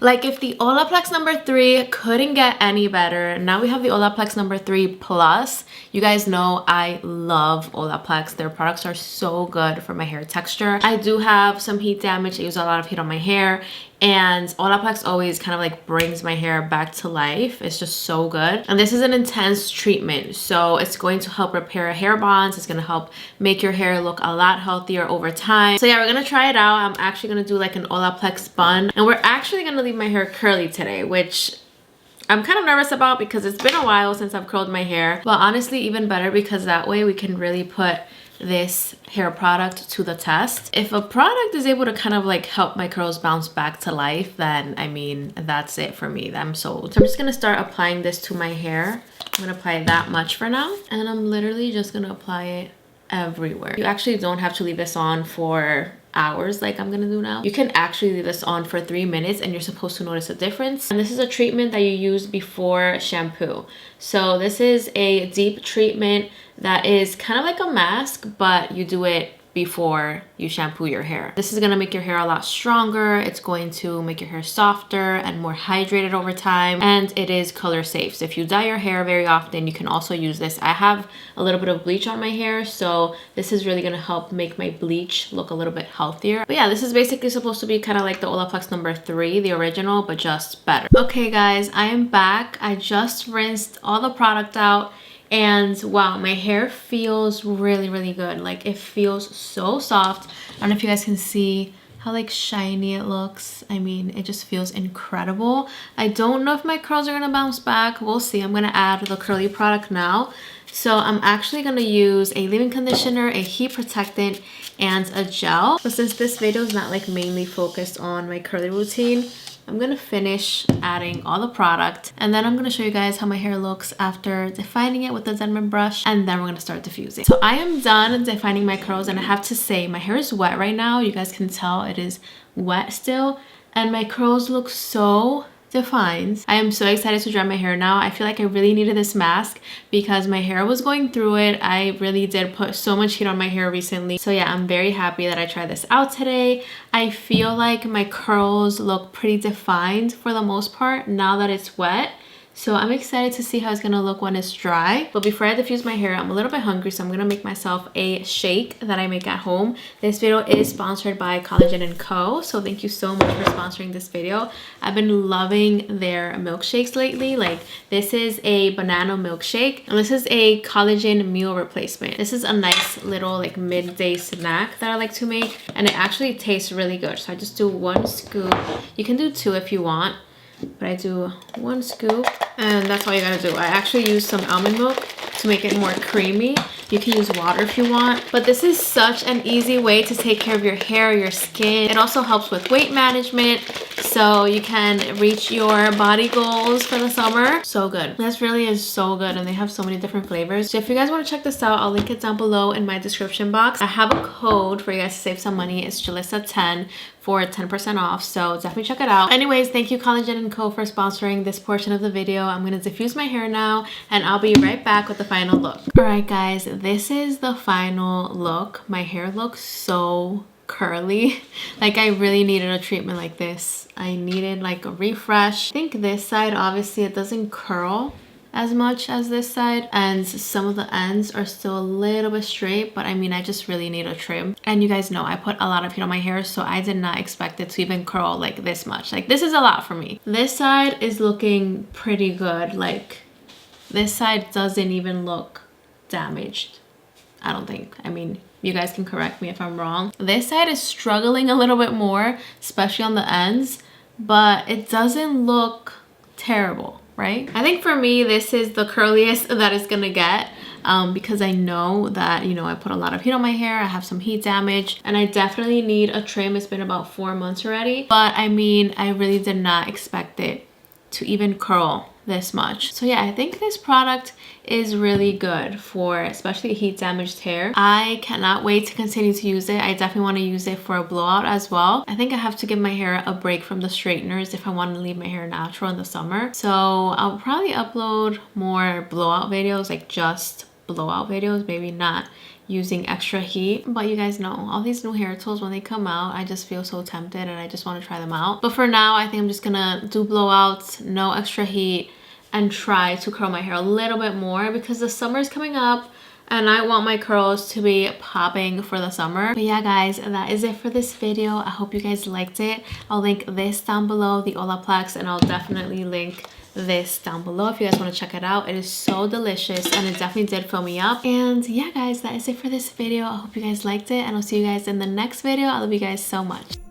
Like, if the Olaplex #3 couldn't get any better, now we have the Olaplex #3 Plus. You guys know I love Olaplex. Their products are so good for my hair texture. I do have some heat damage. I use a lot of heat on my hair, and Olaplex always kind of like brings my hair back to life. It's just so good. And this is an intense treatment, so it's going to help repair hair bonds. It's going to help make your hair look a lot healthier over time. So yeah, we're gonna try it out. I'm actually gonna do like an Olaplex bun, and we're actually gonna leave my hair curly today, which I'm kind of nervous about because it's been a while since I've curled my hair. But honestly, even better, because that way we can really put this hair product to the test. If a product is able to kind of like help my curls bounce back to life, then I mean, that's it for me. I'm sold. So I'm just gonna start applying this to my hair. I'm gonna apply that much for now, and I'm literally just gonna apply it everywhere. You actually don't have to leave this on for hours like I'm gonna do now. You can actually leave this on for 3 minutes and you're supposed to notice a difference. And this is a treatment that you use before shampoo. So this is a deep treatment that is kind of like a mask, but you do it before you shampoo your hair. This is gonna make your hair a lot stronger. It's going to make your hair softer and more hydrated over time, and it is color safe. So if you dye your hair very often, you can also use this. I have a little bit of bleach on my hair, so this is really gonna help make my bleach look a little bit healthier. But yeah, this is basically supposed to be kind of like the Olaplex #3, the original, but just better. Okay guys, I am back. I just rinsed all the product out, and wow, my hair feels really good. Like, it feels so soft. I don't know if you guys can see how like shiny it looks. I mean, it just feels incredible. I don't know if my curls are gonna bounce back. We'll see. I'm gonna add the curly product now. So I'm actually gonna use a leave-in conditioner, a heat protectant, and a gel. But since this video is not like mainly focused on my curly routine, I'm gonna finish adding all the product, and then I'm gonna show you guys how my hair looks after defining it with the Denman brush, and then we're gonna start diffusing. So I am done defining my curls, and I have to say my hair is wet right now. You guys can tell it is wet still, and my curls look so defined. I am so excited to dry my hair now. I feel like I really needed this mask because my hair was going through it. I really did put so much heat on my hair recently. So yeah, I'm very happy that I tried this out today. I feel like my curls look pretty defined for the most part now that it's wet. So I'm excited to see how it's gonna look when it's dry. But before I diffuse my hair, I'm a little bit hungry, so I'm gonna make myself a shake that I make at home. This video is sponsored by Collagen & Co. So thank you so much for sponsoring this video. I've been loving their milkshakes lately. Like, this is a banana milkshake, and this is a collagen meal replacement. This is a nice little like midday snack that I like to make, and it actually tastes really good. So I just do 1 scoop. You can do 2 if you want, but I do 1 scoop, and that's all you gotta do. I actually use some almond milk to make it more creamy. You can use water if you want, but this is such an easy way to take care of your hair, your skin. It also helps with weight management, so you can reach your body goals for the summer. So good. This really is so good, and they have so many different flavors. So if you guys want to check this out, I'll link it down below in my description box. I have a code for you guys to save some money. It's Jalissa10 for 10% off, so definitely check it out. Anyways, thank you Collagen & Co for sponsoring this portion of the video. I'm gonna diffuse my hair now, and I'll be right back with the final look. All right guys, this is the final look. My hair looks so curly. Like, I really needed a treatment like this. I needed like a refresh. I think this side, obviously it doesn't curl as much as this side, and some of the ends are still a little bit straight, but I mean, I just really need a trim. And you guys know I put a lot of heat on my hair, so I did not expect it to even curl like this much. Like, this is a lot for me. This side is looking pretty good. Like, this side doesn't even look damaged, I don't think. I mean, you guys can correct me if I'm wrong. This side is struggling a little bit more, especially on the ends, but it doesn't look terrible, right? I think for me, this is the curliest that it's gonna get, because I know that, you know, I put a lot of heat on my hair. I have some heat damage, and I definitely need a trim. It's been about 4 months already, but I mean, I really did not expect it to even curl this much. So yeah, I think this product is really good for especially heat damaged hair. I cannot wait to continue to use it. I definitely want to use it for a blowout as well. I think I have to give my hair a break from the straighteners if I want to leave my hair natural in the summer. So I'll probably upload more blowout videos, like just blowout videos, maybe not using extra heat. But you guys know, all these new hair tools, when they come out, I just feel so tempted and I just want to try them out. But for now, I think I'm just gonna do blowouts, no extra heat, and try to curl my hair a little bit more because the summer is coming up and I want my curls to be popping for the summer. But yeah guys, that is it for this video. I hope you guys liked it. I'll link this down below, the Olaplex, and I'll definitely link this down below if you guys want to check it out. It is so delicious and it definitely did fill me up. And yeah guys, that is it for this video. I hope you guys liked it and I'll see you guys in the next video. I love you guys so much.